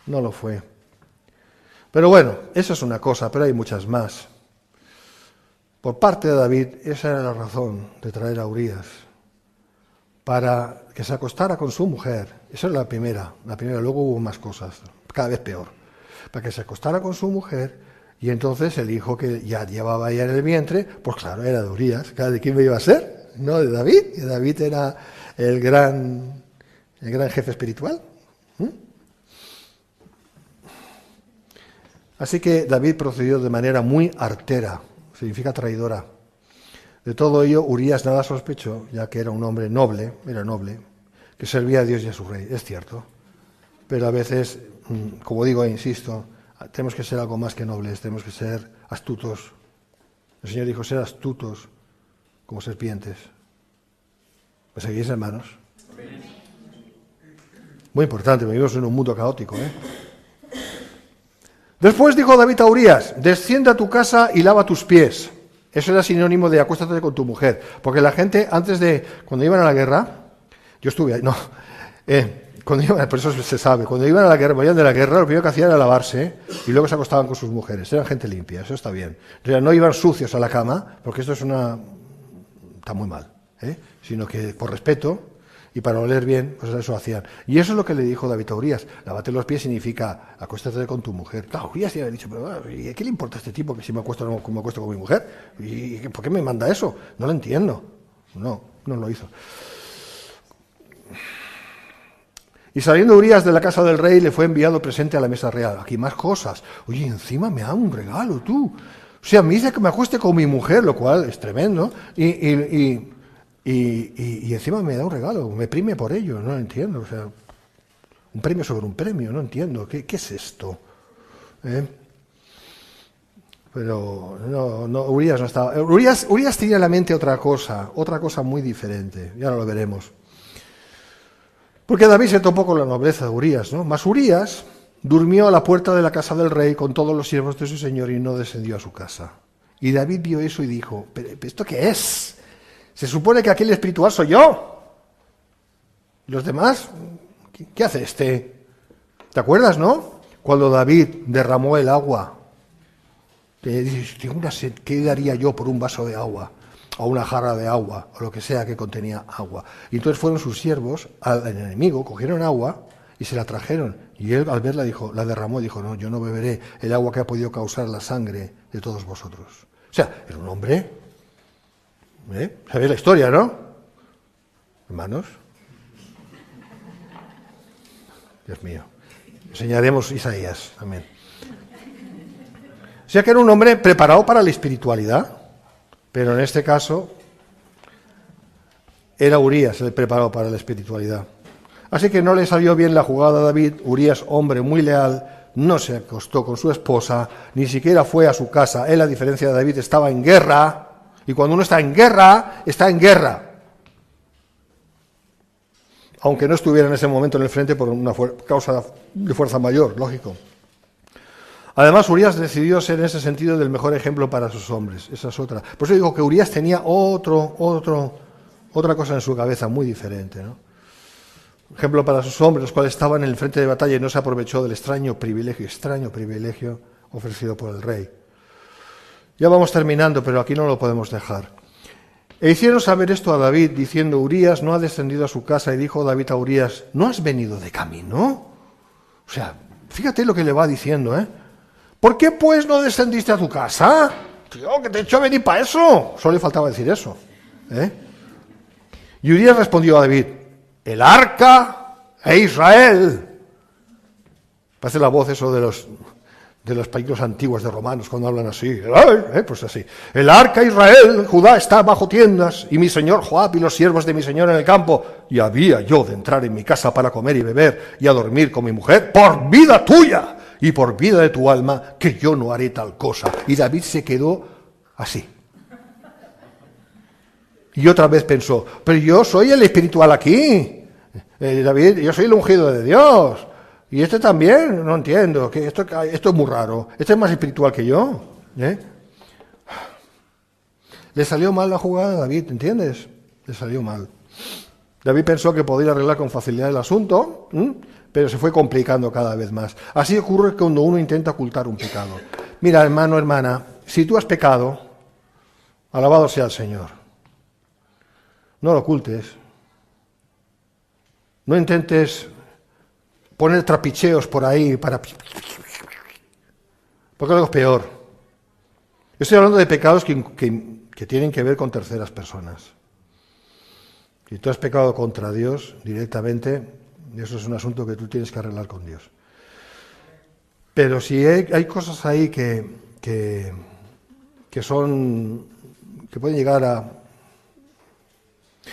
no lo fue. Pero bueno, eso es una cosa, pero hay muchas más. Por parte de David, esa era la razón de traer a Urías, para que se acostara con su mujer. Esa era la primera, luego hubo más cosas, cada vez peor. Para que se acostara con su mujer, y entonces el hijo que ya llevaba ella en el vientre, pues claro, era de Urías. ¿De quién me iba a ser? No, de David. Y David era el gran jefe espiritual. Así que David procedió de manera muy artera, significa traidora. De todo ello, Urías nada sospechó, ya que era un hombre noble, que servía a Dios y a su rey, es cierto. Pero a veces, como digo e insisto, tenemos que ser algo más que nobles, tenemos que ser astutos. El Señor dijo, ser astutos como serpientes. ¿Me seguís, hermanos? Muy importante, vivimos en un mundo caótico, ¿eh? Después dijo David a Urías, desciende a tu casa y lava tus pies. Eso era sinónimo de acuéstate con tu mujer. Porque la gente, cuando iban a la guerra, yo estuve ahí, por eso se sabe, cuando iban a la guerra, volvían de la guerra, lo primero que hacían era lavarse y luego se acostaban con sus mujeres. Eran gente limpia, eso está bien. O sea, no iban sucios a la cama, porque esto está muy mal, sino que por respeto y para oler bien, pues eso hacían. Y eso es lo que le dijo David a Urías. Lávate los pies significa acuéstate con tu mujer. Claro, Urías ya había dicho, pero ¿y qué le importa a este tipo que si me acuesto o no me acuesto con mi mujer? ¿Y por qué me manda eso? No lo entiendo. No lo hizo. Y saliendo Urías de la casa del rey, le fue enviado presente a la mesa real. Aquí más cosas. Oye, encima me da un regalo, tú. O sea, me dice que me acueste con mi mujer, lo cual es tremendo. Y encima me da un regalo, me prime por ello, no lo entiendo. O sea, un premio sobre un premio, no entiendo. ¿Qué es esto? Pero no, Urías no estaba. Urías tenía en la mente otra cosa muy diferente. Ya lo veremos. Porque David se topó con la nobleza de Urías, ¿no? Mas Urías durmió a la puerta de la casa del rey con todos los siervos de su señor y no descendió a su casa. Y David vio eso y dijo, ¿pero esto qué es? Se supone que aquel espiritual soy yo. ¿Y los demás? ¿Qué hace este? ¿Te acuerdas, no? Cuando David derramó el agua. Te dices, tengo una sed, ¿qué daría yo por un vaso de agua? O una jarra de agua, o lo que sea que contenía agua. Y entonces fueron sus siervos al enemigo, cogieron agua y se la trajeron. Y él al verla la derramó y dijo, no, yo no beberé el agua que ha podido causar la sangre de todos vosotros. O sea, era un hombre... ¿Sabéis la historia, no? Hermanos. Dios mío. Enseñaremos Isaías también. O sea que era un hombre preparado para la espiritualidad, pero en este caso era Urías el preparado para la espiritualidad. Así que no le salió bien la jugada a David. Urías, hombre muy leal, no se acostó con su esposa, ni siquiera fue a su casa. Él, a diferencia de David, estaba en guerra. Y cuando uno está en guerra, está en guerra. Aunque no estuviera en ese momento en el frente por una causa de fuerza mayor, lógico. Además, Urías decidió ser en ese sentido del mejor ejemplo para sus hombres. Esa es otra. Por eso digo que Urías tenía otra cosa en su cabeza muy diferente, ¿no? Ejemplo para sus hombres, los cuales estaban en el frente de batalla y no se aprovechó del extraño privilegio ofrecido por el rey. Ya vamos terminando, pero aquí no lo podemos dejar. E hicieron saber esto a David, diciendo, Urías no ha descendido a su casa, y dijo David a Urías, ¿no has venido de camino? O sea, fíjate lo que le va diciendo, ¿eh? ¿Por qué pues no descendiste a tu casa? Tío, que te he hecho venir para eso. Solo le faltaba decir eso, ¿eh? Y Urías respondió a David, el arca e Israel. Parece la voz eso de los países antiguos de romanos cuando hablan así, pues así. El arca Israel, Judá está bajo tiendas, y mi señor Joab y los siervos de mi señor en el campo, y había yo de entrar en mi casa para comer y beber y a dormir con mi mujer, por vida tuya y por vida de tu alma, que yo no haré tal cosa. Y David se quedó así. Y otra vez pensó, pero yo soy el espiritual aquí. David, yo soy el ungido de Dios. Y este también, no entiendo, que esto es muy raro. Este es más espiritual que yo. Le salió mal la jugada a David, ¿entiendes? Le salió mal. David pensó que podía arreglar con facilidad el asunto, pero se fue complicando cada vez más. Así ocurre cuando uno intenta ocultar un pecado. Mira, hermano, hermana, si tú has pecado, alabado sea el Señor. No lo ocultes. No intentes poner trapicheos por ahí para... Porque algo es peor. Estoy hablando de pecados que tienen que ver con terceras personas. Si tú has pecado contra Dios directamente, eso es un asunto que tú tienes que arreglar con Dios. Pero si hay cosas ahí que pueden llegar a...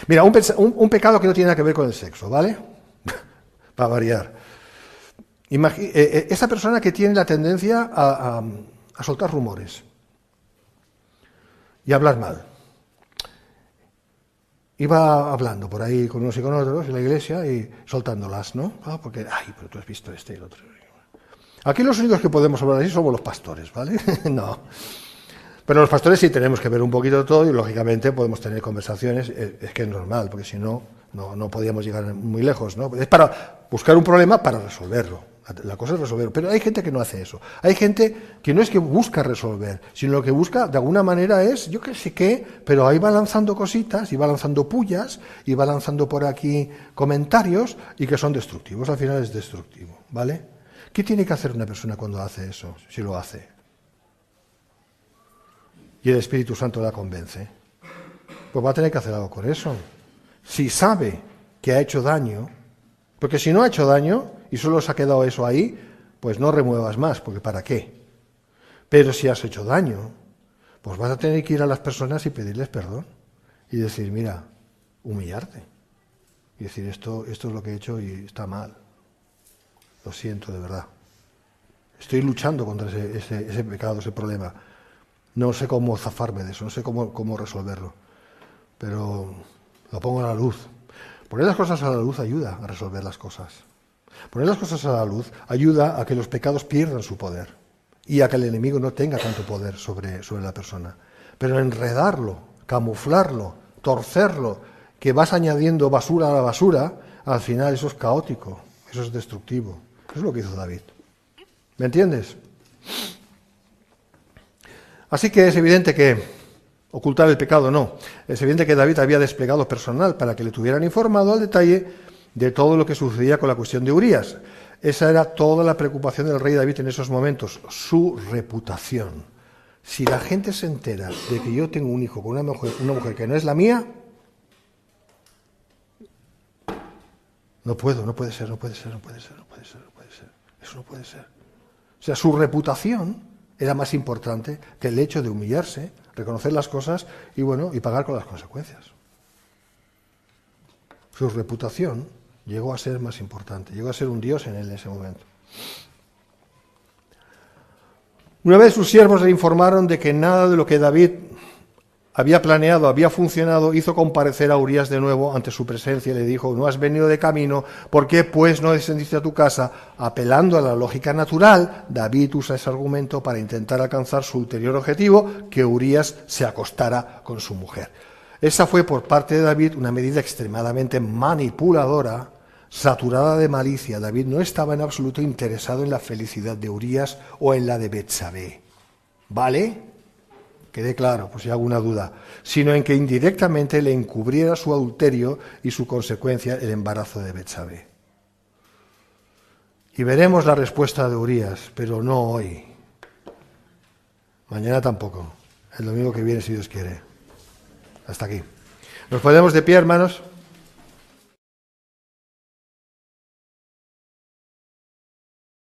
Mira, un pecado que no tiene nada que ver con el sexo, ¿vale? Para variar. Esa persona que tiene la tendencia a soltar rumores y a hablar mal. Iba hablando por ahí con unos y con otros en la iglesia y soltándolas, ¿no? Porque, pero tú has visto este y el otro. Aquí los únicos que podemos hablar así somos los pastores, ¿vale? No. Pero los pastores sí tenemos que ver un poquito de todo y lógicamente podemos tener conversaciones, es que es normal, porque si no, no podíamos llegar muy lejos, ¿no? Es para buscar un problema para resolverlo. La cosa es resolverlo. Pero hay gente que no hace eso. Hay gente que no es que busca resolver, sino lo que busca de alguna manera es, yo qué sé qué, pero ahí va lanzando cositas, y va lanzando pullas, y va lanzando por aquí comentarios, y que son destructivos. Al final es destructivo, ¿vale? ¿Qué tiene que hacer una persona cuando hace eso, si lo hace? Y el Espíritu Santo la convence. Pues va a tener que hacer algo con eso. Si sabe que ha hecho daño, porque si no ha hecho daño y solo se ha quedado eso ahí, pues no remuevas más, porque ¿para qué? Pero si has hecho daño, pues vas a tener que ir a las personas y pedirles perdón. Y decir, mira, humillarte. Y decir, esto es lo que he hecho y está mal. Lo siento de verdad. Estoy luchando contra ese pecado, ese problema. No sé cómo zafarme de eso, no sé cómo resolverlo, pero lo pongo a la luz. Poner las cosas a la luz ayuda a resolver las cosas. Poner las cosas a la luz ayuda a que los pecados pierdan su poder y a que el enemigo no tenga tanto poder sobre la persona. Pero enredarlo, camuflarlo, torcerlo, que vas añadiendo basura a la basura, al final eso es caótico, eso es destructivo. Eso es lo que hizo David. ¿Me entiendes? Así que es evidente que ocultar el pecado no. Es evidente que David había desplegado personal para que le tuvieran informado al detalle de todo lo que sucedía con la cuestión de Urías. Esa era toda la preocupación del rey David en esos momentos, su reputación. Si la gente se entera de que yo tengo un hijo con una mujer que no es la mía, no puede ser. Eso no puede ser. O sea, su reputación era más importante que el hecho de humillarse, reconocer las cosas y pagar con las consecuencias. Su reputación llegó a ser más importante, llegó a ser un dios en él en ese momento. Una vez sus siervos le informaron de que nada de lo que David había planeado, había funcionado, hizo comparecer a Urías de nuevo ante su presencia y le dijo, no has venido de camino, ¿por qué pues no descendiste a tu casa? Apelando a la lógica natural, David usa ese argumento para intentar alcanzar su ulterior objetivo, que Urías se acostara con su mujer. Esa fue por parte de David una medida extremadamente manipuladora, saturada de malicia. David no estaba en absoluto interesado en la felicidad de Urías o en la de Betsabé. ¿Vale? quede claro, por si hay alguna duda, sino en que indirectamente le encubriera su adulterio y su consecuencia, el embarazo de Betsabé. Y veremos la respuesta de Urías, pero no hoy. Mañana tampoco. El domingo que viene, si Dios quiere. Hasta aquí. ¿Nos ponemos de pie, hermanos?